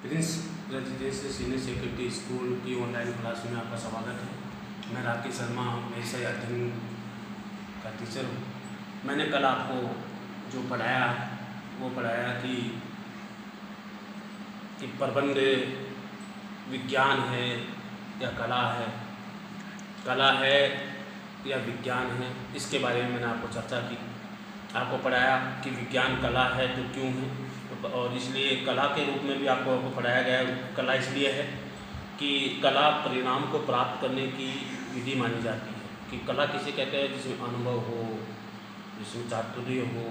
Prince residential senior secondary school की online class में आपका स्वागत है। मैं राकेश शर्मा पेशे अध्ययन का टीचर हूँ। मैंने कल आपको जो पढ़ाया वो पढ़ाया कि प्रबंध विज्ञान है या कला है या विज्ञान है, इसके बारे में मैंने आपको चर्चा की। आपको पढ़ाया कि विज्ञान कला है तो क्यों है, और इसलिए कला के रूप में भी आपको पढ़ाया गया। कला इसलिए है कि कला परिणाम को प्राप्त करने की विधि मानी जाती है। कि कला किसे कहते हैं? जिसमें अनुभव हो, जिसमें चातुर्य हो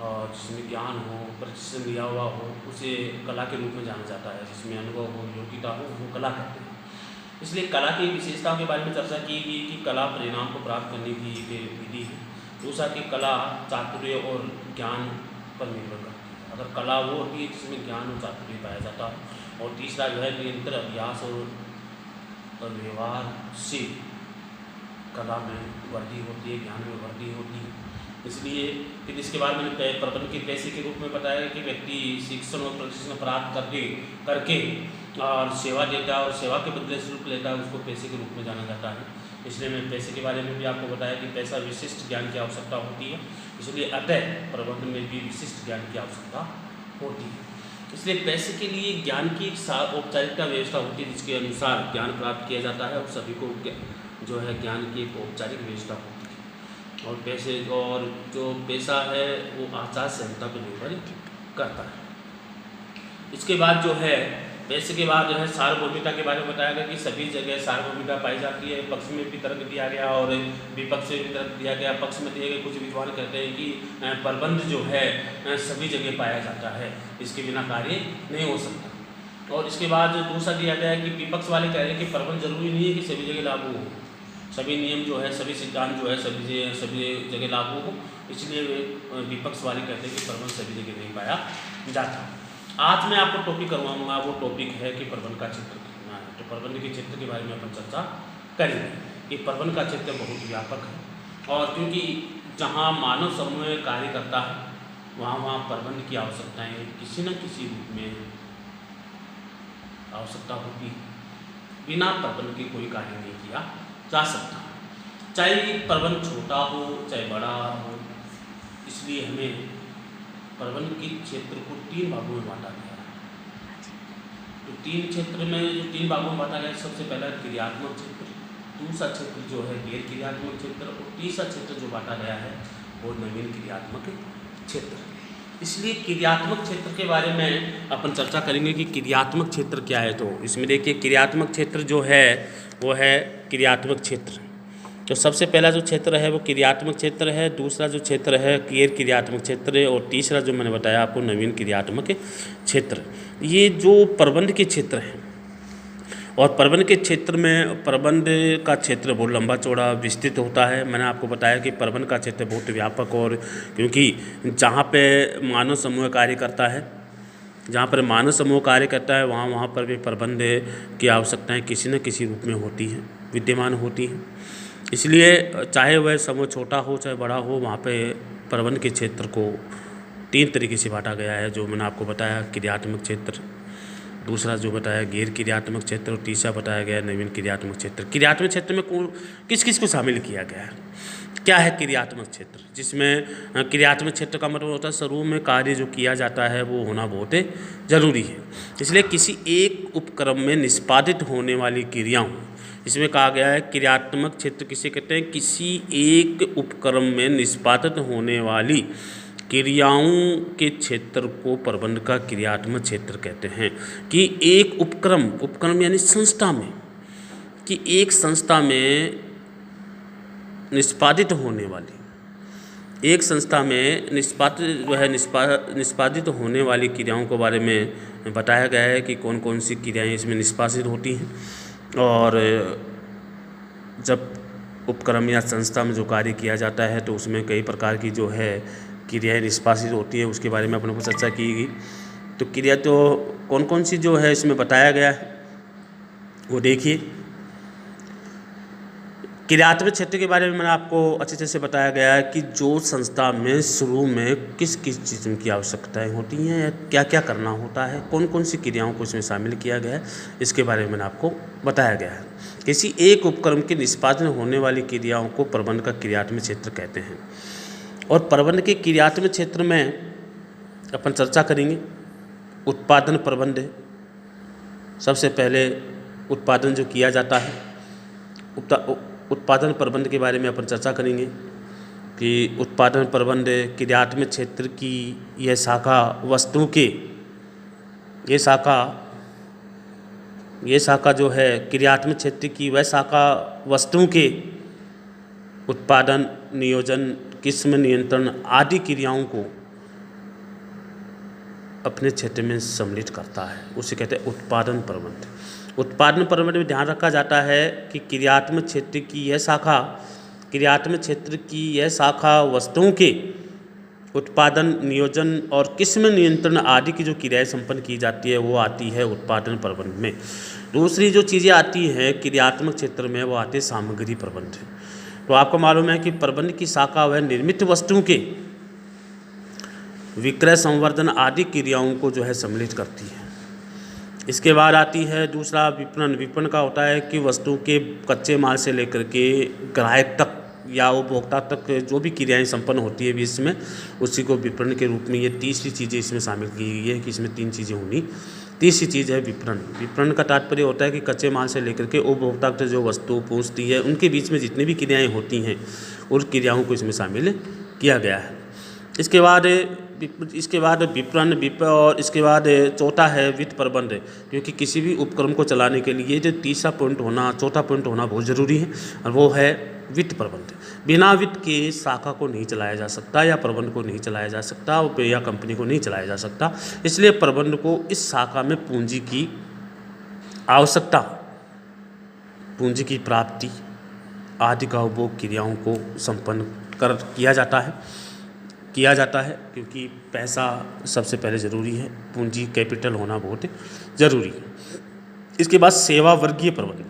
और जिसमें ज्ञान हो, परिश्रम लिया हुआ हो, उसे कला के रूप में जाना जाता है। जिसमें अनुभव हो, योग्यता हो, वो कला कहते हैं। इसलिए कला की विशेषताओं के बारे में चर्चा की गई कि कला परिणाम को प्राप्त करने की एक विधि है। दूसरा कि कला चातुर्य और ज्ञान पर निर्भर करती है। अगर कला वो होती है जिसमें ज्ञान और चातुर्य पाया जाता है। और तीसरा जो है निरंतर अभ्यास और व्यवहार से कला में वृद्धि होती है, ज्ञान में वृद्धि होती है। इसलिए फिर इसके बाद मैंने प्रबंध के पेशे के रूप में बताया कि व्यक्ति शिक्षण और प्रशिक्षण प्राप्त करके और सेवा देता है और सेवा के बदले शुल्क लेता है, उसको पेशे के रूप में जाना जाता है। इसलिए मैं पैसे के बारे में भी आपको बताया कि पैसा विशिष्ट ज्ञान की आवश्यकता होती है। इसलिए अतः प्रबंधन में भी विशिष्ट ज्ञान की आवश्यकता होती है। इसलिए पैसे के लिए ज्ञान की एक औपचारिकता व्यवस्था होती है जिसके अनुसार ज्ञान प्राप्त किया जाता है और सभी को जो है ज्ञान की एक औपचारिक व्यवस्था होती है। और पैसे और जो पैसा है वो आचार संहिता पर निर्भर करता है। इसके बाद जो है पैसे के बाद जो है सार्वभौमिकता के बारे में बताया गया कि सभी जगह सार्वभौमिकता पाई जाती है। पक्ष में भी तर्क दिया गया और विपक्ष में भी तर्क दिया गया। पक्ष में दिए गए कुछ विद्वान कहते हैं कि प्रबंध जो है सभी जगह पाया जाता है, इसके बिना कार्य नहीं हो सकता। और इसके बाद दूसरा दिया गया है कि विपक्ष वाले कह रहे हैं कि प्रबंध जरूरी नहीं है कि सभी जगह लागू हो, सभी नियम जो है, सभी सिद्धांत जो है सभी जगह लागू हो। इसलिए विपक्ष वाले कहते हैं कि प्रबंध सभी जगह नहीं पाया जाता। आज मैं आपको टॉपिक करवाऊंगा, वो टॉपिक है कि प्रबंध का चित्र कितना है। तो प्रबंध के चित्र के बारे में अपन चर्चा करेंगे कि प्रबंध का चित्र बहुत व्यापक है। और क्योंकि जहाँ मानव समूह कार्य करता है वहाँ प्रबंध की आवश्यकताएँ किसी न किसी रूप में आवश्यकता होती है। बिना प्रबंध के कोई कार्य नहीं किया जा सकता, चाहे प्रबंध छोटा हो चाहे बड़ा हो। इसलिए हमें प्रबंध के क्षेत्र को 3 भागों में बांटा गया है। तो 3 क्षेत्र में जो 3 भागों में बांटा गया है, सबसे पहला क्रियात्मक क्षेत्र, दूसरा क्षेत्र जो है गैर क्रियात्मक क्षेत्र और तीसरा क्षेत्र जो बांटा गया है वो नवीन क्रियात्मक क्षेत्र। इसलिए क्रियात्मक क्षेत्र के बारे में अपन चर्चा करेंगे कि क्रियात्मक क्षेत्र क्या है। तो इसमें देखिए क्रियात्मक क्षेत्र जो है वो है क्रियात्मक क्षेत्र। तो सबसे पहला जो क्षेत्र है वो क्रियात्मक क्षेत्र है, दूसरा जो क्षेत्र है गैर क्रियात्मक क्षेत्र है और तीसरा जो मैंने बताया आपको नवीन क्रियात्मक क्षेत्र। ये जो प्रबंध के क्षेत्र हैं और प्रबंध के क्षेत्र में प्रबंध का क्षेत्र बहुत लंबा चौड़ा विस्तृत होता है। मैंने आपको बताया कि प्रबंध का क्षेत्र बहुत व्यापक, और क्योंकि जहाँ पे मानव समूह कार्य करता है, जहाँ पर मानव समूह कार्य करता है वहाँ पर भी प्रबंध की आवश्यकताएँ किसी न किसी रूप में होती हैं, विद्यमान होती हैं। इसलिए चाहे वह समूह छोटा हो चाहे बड़ा हो, वहाँ पे प्रबंध के क्षेत्र को 3 तरीके से बांटा गया है। जो मैंने आपको बताया क्रियात्मक क्षेत्र, दूसरा जो बताया गैर क्रियात्मक क्षेत्र और तीसरा बताया गया नवीन क्रियात्मक क्षेत्र। क्रियात्मक क्षेत्र में किस किस को शामिल किया गया है? क्या है क्रियात्मक क्षेत्र? जिसमें क्रियात्मक क्षेत्र का मतलब होता है शुरू में कार्य जो किया जाता है वो होना बहुत ज़रूरी है। इसलिए किसी एक उपक्रम में निष्पादित होने वाली क्रियाओं, इसमें कहा गया है क्रियात्मक क्षेत्र किसे कहते हैं? किसी एक उपक्रम में निष्पादित होने वाली क्रियाओं के क्षेत्र को प्रबंध का क्रियात्मक क्षेत्र कहते हैं। कि एक उपक्रम यानी संस्था में, कि एक संस्था में निष्पादित होने वाली, एक संस्था में निष्पादित होने वाली क्रियाओं के बारे में बताया गया है कि कौन कौन सी क्रियाएं इसमें निष्पादित होती हैं। और जब उपक्रम या संस्था में जो कार्य किया जाता है तो उसमें कई प्रकार की जो है क्रियाएं निष्पादित होती है, उसके बारे में अपने को चर्चा की गई। तो क्रिया तो कौन कौन सी जो है इसमें बताया गया है वो देखिए। क्रियात्मक क्षेत्र के बारे में मैंने आपको अच्छी तरह से बताया गया है कि जो संस्था में शुरू में किस किस चीज़ की आवश्यकताएं होती हैं या क्या क्या करना होता है, कौन कौन सी क्रियाओं को इसमें शामिल किया गया है, इसके बारे में मैंने आपको बताया गया है। किसी एक उपक्रम के निष्पादन होने वाली क्रियाओं को प्रबंध का क्रियात्मक क्षेत्र कहते हैं। और प्रबंध के क्रियात्मक क्षेत्र में अपन चर्चा करेंगे उत्पादन प्रबंध है। सबसे पहले उत्पादन जो किया जाता है, उत्पादन प्रबंध के बारे में अपन चर्चा करेंगे कि उत्पादन प्रबंध क्रियात्मक क्षेत्र की यह शाखा वस्तुओं के ये शाखा जो है क्रियात्मक क्षेत्र की वह शाखा वस्तुओं के उत्पादन, नियोजन, किस्म नियंत्रण आदि क्रियाओं को अपने क्षेत्र में सम्मिलित करता है, उसे कहते हैं उत्पादन प्रबंध। उत्पादन प्रबंध में ध्यान रखा जाता है कि क्रियात्मक क्षेत्र की यह शाखा वस्तुओं के उत्पादन, नियोजन और किस्म नियंत्रण आदि की जो क्रियाएं संपन्न की जाती है वो आती है उत्पादन प्रबंध में। दूसरी जो चीज़ें आती हैं क्रियात्मक क्षेत्र में वो आती है सामग्री प्रबंध। तो आपको मालूम है कि प्रबंध की शाखा वह निर्मित वस्तुओं के विक्रय, संवर्धन आदि क्रियाओं को जो है सम्मिलित करती है। इसके बाद आती है दूसरा विपणन। विपणन का होता है कि वस्तु के कच्चे माल से लेकर के ग्राहक तक या उपभोक्ता तक जो भी क्रियाएं संपन्न होती है बीच में, उसी को विपणन के रूप में ये तीसरी चीज़ें इसमें शामिल की गई है कि इसमें 3 चीज़ें होंगी। तीसरी चीज़ है विपणन। विपणन का तात्पर्य होता है कि कच्चे माल से लेकर के उपभोक्ता तक जो वस्तु पहुँचती है उनके बीच में जितनी भी क्रियाएँ होती हैं उन क्रियाओं को इसमें शामिल किया गया है। इसके बाद विपणन और इसके बाद चौथा है वित्त प्रबंध। क्योंकि किसी भी उपक्रम को चलाने के लिए जो चौथा पॉइंट होना बहुत ज़रूरी है और वो है वित्त प्रबंध। बिना वित्त के शाखा को नहीं चलाया जा सकता या प्रबंध को नहीं चलाया जा सकता या कंपनी को नहीं चलाया जा सकता। इसलिए प्रबंध को इस शाखा में पूंजी की आवश्यकता, पूंजी की प्राप्ति आदि का उपभोग क्रियाओं को संपन्न किया जाता है क्योंकि पैसा सबसे पहले ज़रूरी है, पूंजी कैपिटल होना बहुत ज़रूरी है। इसके बाद सेवा वर्गीय प्रबंध।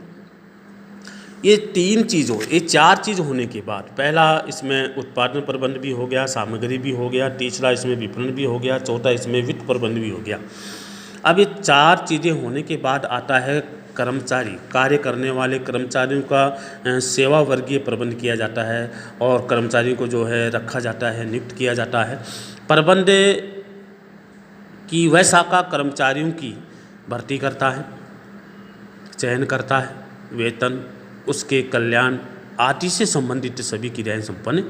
ये 4 चीज़ होने के बाद पहला इसमें उत्पादन प्रबंध भी हो गया, सामग्री भी हो गया, तीसरा इसमें विपणन भी हो गया, चौथा इसमें वित्त प्रबंध भी हो गया। अब ये 4 चीज़ें होने के बाद आता है कर्मचारी। कार्य करने वाले कर्मचारियों का सेवा वर्गीय प्रबंध किया जाता है और कर्मचारियों को जो है रखा जाता है, नियुक्त किया जाता है। प्रबंध की वह शाखा कर्मचारियों की भर्ती करता है, चयन करता है, वेतन, उसके कल्याण आदि से संबंधित सभी क्रियाएं संपन्न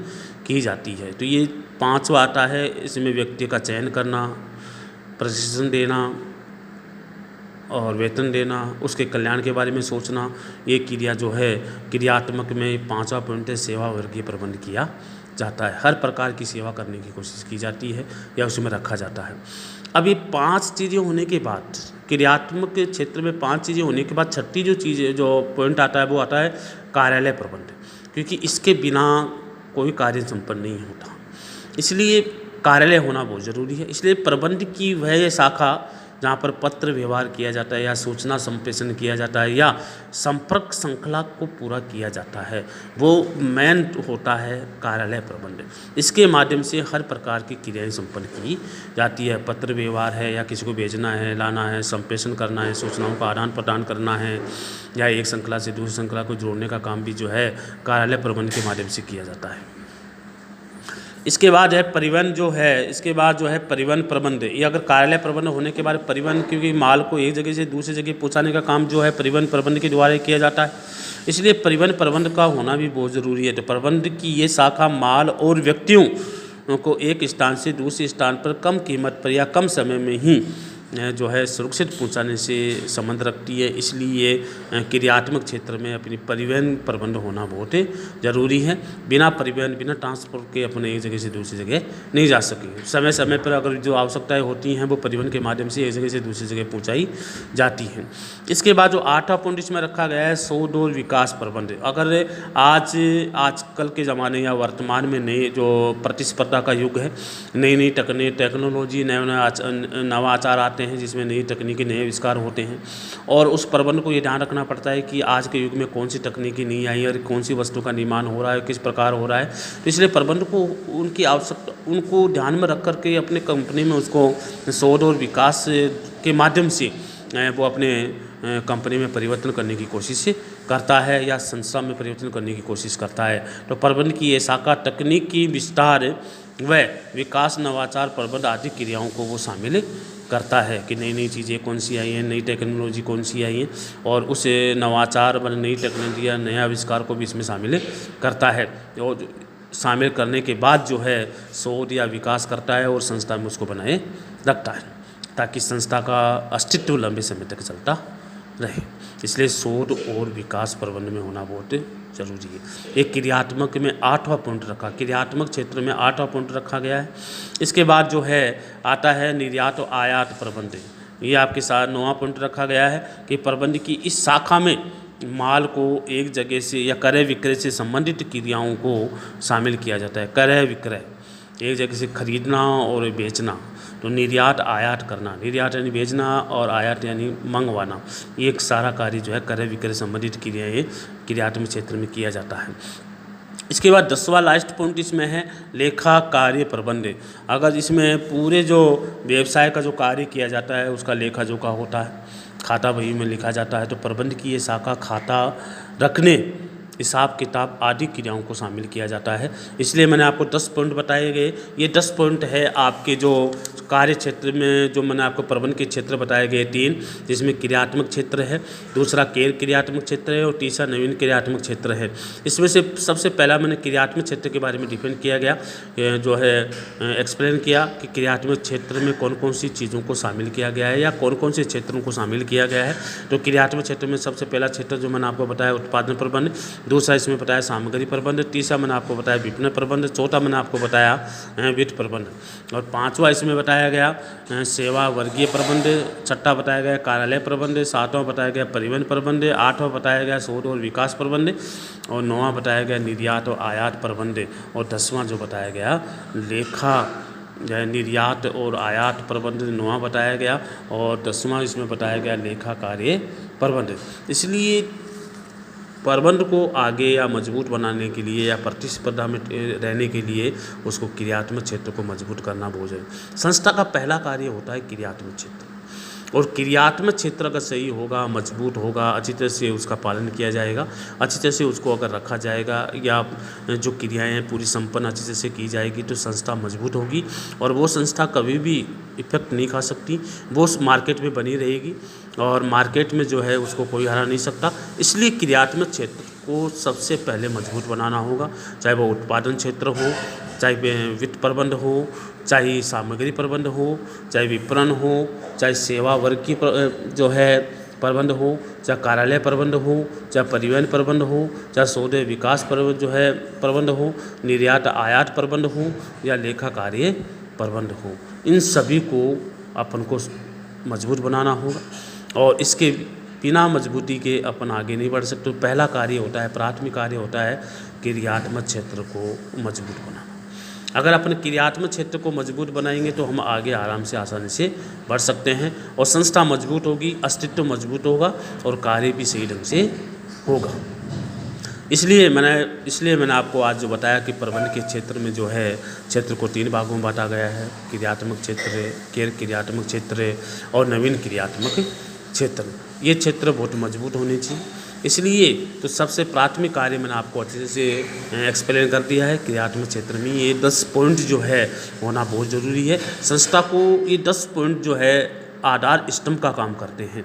की जाती है। तो ये 5वां आता है, इसमें व्यक्ति का चयन करना, प्रशिक्षण देना और वेतन देना, उसके कल्याण के बारे में सोचना। ये क्रिया जो है क्रियात्मक में 5वां पॉइंट है, सेवा वर्गीय प्रबंध किया जाता है। हर प्रकार की सेवा करने की कोशिश की जाती है या उसमें रखा जाता है। अब ये 5 चीज़ें होने के बाद, क्रियात्मक क्षेत्र में 5 चीज़ें होने के बाद छठी जो पॉइंट आता है वो आता है कार्यालय प्रबंध। क्योंकि इसके बिना कोई कार्य संपन्न नहीं होता, इसलिए कार्यालय होना बहुत ज़रूरी है। इसलिए प्रबंध की वह शाखा जहाँ पर पत्र व्यवहार किया जाता है या सूचना संप्रेषण किया जाता है या संपर्क श्रृंखला को पूरा किया जाता है, वो मेन होता है कार्यालय प्रबंध। इसके माध्यम से हर प्रकार की क्रियाएं संपन्न की जाती है। पत्र व्यवहार है या किसी को भेजना है, लाना है, संप्रेषण करना है, सूचनाओं का आदान प्रदान करना है या एक श्रृंखला से दूसरी श्रृंखला को जोड़ने का काम भी जो है कार्यालय प्रबंध के माध्यम से किया जाता है। इसके बाद है परिवहन परिवहन प्रबंध। ये अगर कार्यालय प्रबंध होने के बाद परिवहन, क्योंकि माल को एक जगह से दूसरी जगह पहुंचाने का काम जो है परिवहन प्रबंध के द्वारा किया जाता है, इसलिए परिवहन प्रबंध का होना भी बहुत ज़रूरी है। तो प्रबंध की ये शाखा माल और व्यक्तियों को एक स्थान से दूसरे स्थान पर कम कीमत पर या कम समय में ही जो है सुरक्षित पहुंचाने से संबंध रखती है। इसलिए क्रियात्मक क्षेत्र में अपनी परिवहन प्रबंध होना बहुत ज़रूरी है। बिना ट्रांसपोर्ट के अपने एक जगह से दूसरी जगह नहीं जा सकेंगे। समय समय पर अगर जो आवश्यकताएं होती हैं वो परिवहन के माध्यम से एक जगह से दूसरी जगह पहुंचाई जाती हैं। इसके बाद जो 8वां पॉइंट इसमें रखा गया है शोध और विकास प्रबंध। अगर आजकल के ज़माने या वर्तमान में नए जो प्रतिस्पर्धा का युग है, नई टेक्नोलॉजी, नवाचार आते हैं जिसमें नई तकनीकी नए आविष्कार होते हैं, और उस प्रबंध को ये ध्यान रखना पड़ता है कि आज के युग में कौन सी तकनीकी नई आई है और कौन सी वस्तु का निर्माण हो रहा है, किस प्रकार हो रहा है। तो इसलिए प्रबंध को उनकी आवश्यकता उनको ध्यान में रख कर के अपने कंपनी में उसको शोध और विकास के माध्यम से वो अपने कंपनी में परिवर्तन करने की कोशिश करता है या संस्था में परिवर्तन करने की कोशिश करता है। तो प्रबंध की ये शाखा तकनीकी विस्तार व विकास, नवाचार, प्रबंध आदि क्रियाओं को वो शामिल करता है कि नई नई चीज़ें कौन सी आई हैं, नई टेक्नोलॉजी कौन सी आई है, और उस नवाचार व नई टेक्नोलॉजी या नया आविष्कार को भी इसमें शामिल करता है। और शामिल करने के बाद जो है शोध या विकास करता है और संस्था में उसको बनाए रखता है ताकि संस्था का अस्तित्व लंबे समय तक चलता रहे। इसलिए शोध और विकास प्रबंध में होना बहुत जरूरी है। एक क्रियात्मक में 8वां पॉइंट रखा, क्रियात्मक क्षेत्र में 8वां पॉइंट रखा गया है। इसके बाद जो है आता है निर्यात और आयात प्रबंध। ये आपके साथ 9वां पॉइंट रखा गया है कि प्रबंध की इस शाखा में माल को एक जगह से या क्रय विक्रय से संबंधित क्रियाओं को शामिल किया जाता है। क्रय विक्रय, एक जगह से खरीदना और बेचना। तो निर्यात आयात करना, निर्यात यानी भेजना और आयात यानी मंगवाना, ये एक सारा कार्य जो है क्रय विक्रय संबंधित क्रियाएँ क्रियात्मक क्षेत्र में किया जाता है। इसके बाद 10वां लास्ट पॉइंट इसमें है लेखा कार्य प्रबंध। अगर इसमें पूरे जो व्यवसाय का जो कार्य किया जाता है उसका लेखा जोखा होता है, खाता बही में लिखा जाता है। तो प्रबंध की ये शाखा खाता रखने, हिसाब किताब आदि क्रियाओं को शामिल किया जाता है। इसलिए मैंने आपको 10 पॉइंट बताए गए। ये 10 पॉइंट है आपके जो कार्य क्षेत्र में, जो मैंने आपको प्रबंध के क्षेत्र बताए गए 3, जिसमें क्रियात्मक क्षेत्र है, दूसरा गैर क्रियात्मक क्षेत्र है और तीसरा नवीन क्रियात्मक क्षेत्र है। इसमें से सबसे पहला मैंने क्रियात्मक क्षेत्र के बारे में डिफाइन किया गया, जो है एक्सप्लेन किया कि क्रियात्मक क्षेत्र में कौन कौन सी चीज़ों को शामिल किया गया है या कौन कौन से क्षेत्रों को शामिल किया गया है। तो क्रियात्मक क्षेत्र में सबसे पहला क्षेत्र जो मैंने आपको बताया उत्पादन प्रबंध, दूसरा इसमें बताया सामग्री प्रबंध, तीसरा मैंने आपको बताया विपणन प्रबंध, चौथा मैंने आपको बताया वित्त प्रबंध, और 5वां इसमें बताया गया सेवा वर्गीय प्रबंध, 6वां बताया गया कार्यालय प्रबंध, 7वां बताया गया परिवहन प्रबंध, 8वां बताया गया शोध और विकास प्रबंध, और 9वां बताया गया निर्यात और आयात प्रबंध, और 10वां जो बताया गया लेखा निर्यात और आयात प्रबंध 9वां बताया गया, और 10वां इसमें बताया गया लेखा कार्य प्रबंध। इसलिए प्रबंध को आगे या मजबूत बनाने के लिए या प्रतिस्पर्धा में रहने के लिए उसको क्रियात्मक क्षेत्र को मजबूत करना बहुत जरूरी। संस्था का पहला कार्य होता है क्रियात्मक क्षेत्र, और क्रियात्मक क्षेत्र अगर सही होगा, मजबूत होगा, अच्छी तरह से उसका पालन किया जाएगा, अच्छी तरह से उसको अगर रखा जाएगा या जो क्रियाएँ पूरी संपन्न अच्छी तरह से की जाएगी तो संस्था मजबूत होगी, और वो संस्था कभी भी इफेक्ट नहीं खा सकती, वो उस मार्केट में बनी रहेगी और मार्केट में जो है उसको कोई हरा नहीं सकता। इसलिए क्रियात्मक क्षेत्र को सबसे पहले मजबूत बनाना होगा, चाहे वो उत्पादन क्षेत्र हो, चाहे वित्त प्रबंध हो, चाहे सामग्री प्रबंध हो, चाहे विपणन हो, चाहे सेवा वर्ग की जो है प्रबंध हो, चाहे कार्यालय प्रबंध हो, चाहे परिवहन प्रबंध हो, चाहे शोध विकास प्रबंध जो है प्रबंध हो, निर्यात आयात प्रबंध हो या लेखा कार्य प्रबंध हो, इन सभी को अपन को मजबूत बनाना होगा, और इसके बिना मजबूती के अपन आगे नहीं बढ़ सकते। तो पहला कार्य होता है, प्राथमिक कार्य होता है क्रियात्मक क्षेत्र को मजबूत बनाना। अगर अपन क्रियात्मक क्षेत्र को मजबूत बनाएंगे तो हम आगे आराम से आसानी से बढ़ सकते हैं, और संस्था मजबूत होगी, अस्तित्व मजबूत होगा और कार्य भी सही ढंग से होगा। इसलिए मैंने आपको आज जो बताया कि प्रबंध के क्षेत्र में जो है क्षेत्र को 3 भागों में बांटा गया है, क्रियात्मक क्षेत्र, गैर क्रियात्मक क्षेत्र और नवीन क्रियात्मक क्षेत्र। ये क्षेत्र बहुत मजबूत होने चाहिए। इसलिए तो सबसे प्राथमिक कार्य मैंने आपको अच्छे से एक्सप्लेन कर दिया है। क्रियात्मक क्षेत्र में ये 10 पॉइंट जो है होना बहुत ज़रूरी है। संस्था को ये 10 पॉइंट जो है आधार स्तंभ का काम करते हैं,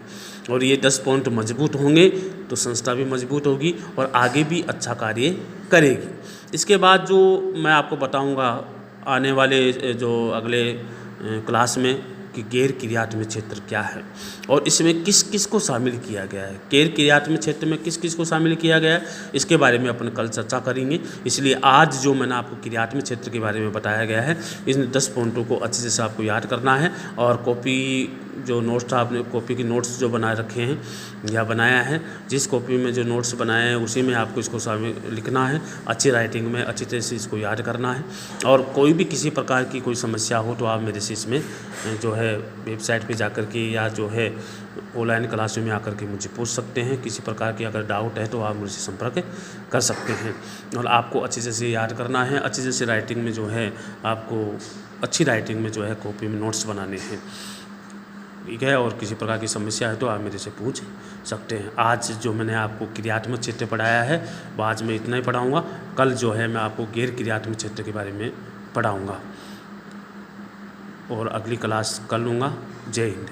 और ये 10 पॉइंट मजबूत होंगे तो संस्था भी मजबूत होगी और आगे भी अच्छा कार्य करेगी। इसके बाद जो मैं आपको बताऊंगा आने वाले जो अगले क्लास में कि गैर क्रियात्मक क्षेत्र क्या है और इसमें किस किस को शामिल किया गया है, गैर क्रियात्मक क्षेत्र में किस किस को शामिल किया गया है, इसके बारे में अपन कल चर्चा करेंगे। इसलिए आज जो मैंने आपको क्रियात्मक क्षेत्र के बारे में बताया गया है, इन 10 पॉइंटों को अच्छे से आपको याद करना है, और कॉपी जो नोट्स था आपने कॉपी के नोट्स जो बना रखे हैं या बनाया है, जिस कॉपी में जो नोट्स बनाए हैं उसी में आपको इसको शामिल लिखना है, अच्छी राइटिंग में अच्छी तरह से इसको याद करना है। और कोई भी किसी प्रकार की कोई समस्या हो तो आप मेरे से इसमें जो है है वेबसाइट पे जाकर के या जो है ऑनलाइन क्लासों में आकर के मुझे पूछ सकते हैं। किसी प्रकार की अगर डाउट है तो आप मुझसे संपर्क कर सकते हैं। और आपको अच्छे से याद करना है, अच्छे से राइटिंग में जो है आपको अच्छी राइटिंग में जो है कॉपी में नोट्स बनाने हैं, ठीक है। और किसी प्रकार की समस्या है तो आप मेरे से पूछ सकते हैं। आज जो मैंने आपको क्रियात्मक चित्र पढ़ाया है वो आज मैं इतना ही पढ़ाऊँगा। कल जो है मैं आपको गैर क्रियात्मक चित्र के बारे में पढ़ाऊँगा और अगली क्लास कर लूँगा। जय हिंद।